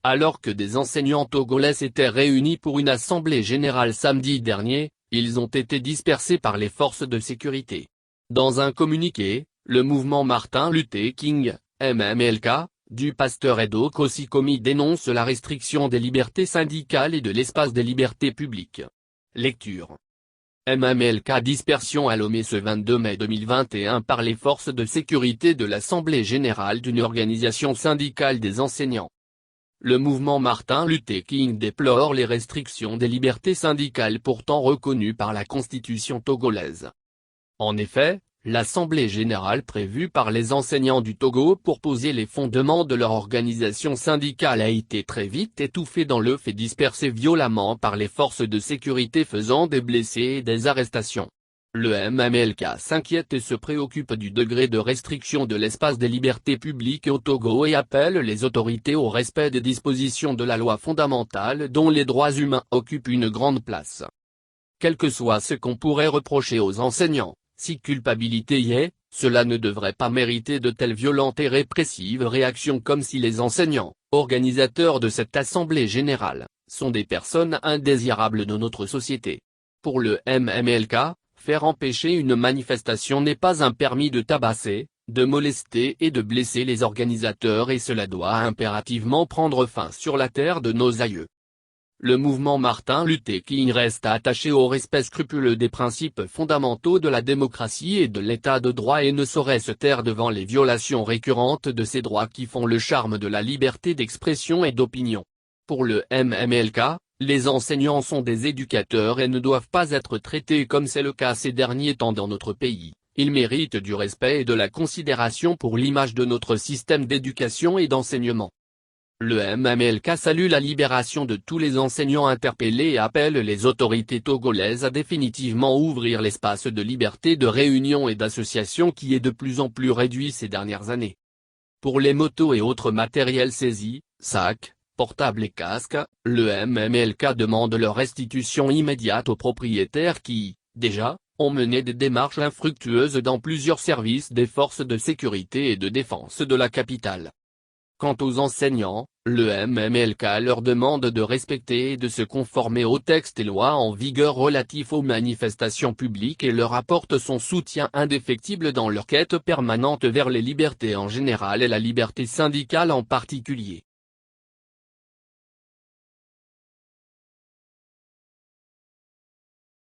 Alors que des enseignants togolais s'étaient réunis pour une assemblée générale samedi dernier, ils ont été dispersés par les forces de sécurité. Dans un communiqué, le mouvement Martin Luther King, MMLK, du pasteur Edo Kosikomi dénonce la restriction des libertés syndicales et de l'espace des libertés publiques. Lecture. MMLK dispersion à Lomé ce 22 mai 2021 par les forces de sécurité de l'Assemblée générale d'une organisation syndicale des enseignants. Le mouvement Martin Luther King déplore les restrictions des libertés syndicales pourtant reconnues par la constitution togolaise. En effet, l'Assemblée générale prévue par les enseignants du Togo pour poser les fondements de leur organisation syndicale a été très vite étouffée dans l'œuf et dispersée violemment par les forces de sécurité faisant des blessés et des arrestations. Le MMLK s'inquiète et se préoccupe du degré de restriction de l'espace des libertés publiques au Togo et appelle les autorités au respect des dispositions de la loi fondamentale dont les droits humains occupent une grande place. Quel que soit ce qu'on pourrait reprocher aux enseignants, si culpabilité y est, cela ne devrait pas mériter de telles violentes et répressives réactions comme si les enseignants, organisateurs de cette assemblée générale, sont des personnes indésirables de notre société. Pour le MMLK, faire empêcher une manifestation n'est pas un permis de tabasser, de molester et de blesser les organisateurs et cela doit impérativement prendre fin sur la terre de nos aïeux. Le mouvement Martin Luther King reste attaché au respect scrupuleux des principes fondamentaux de la démocratie et de l'état de droit et ne saurait se taire devant les violations récurrentes de ces droits qui font le charme de la liberté d'expression et d'opinion. Pour le MMLK, les enseignants sont des éducateurs et ne doivent pas être traités comme c'est le cas ces derniers temps dans notre pays. Ils méritent du respect et de la considération pour l'image de notre système d'éducation et d'enseignement. Le MMLK salue la libération de tous les enseignants interpellés et appelle les autorités togolaises à définitivement ouvrir l'espace de liberté de réunion et d'association qui est de plus en plus réduit ces dernières années. Pour les motos et autres matériels saisis, sacs, portables et casques, le MMLK demande leur restitution immédiate aux propriétaires qui, déjà, ont mené des démarches infructueuses dans plusieurs services des forces de sécurité et de défense de la capitale. Quant aux enseignants, le MMLK leur demande de respecter et de se conformer aux textes et lois en vigueur relatifs aux manifestations publiques et leur apporte son soutien indéfectible dans leur quête permanente vers les libertés en général et la liberté syndicale en particulier.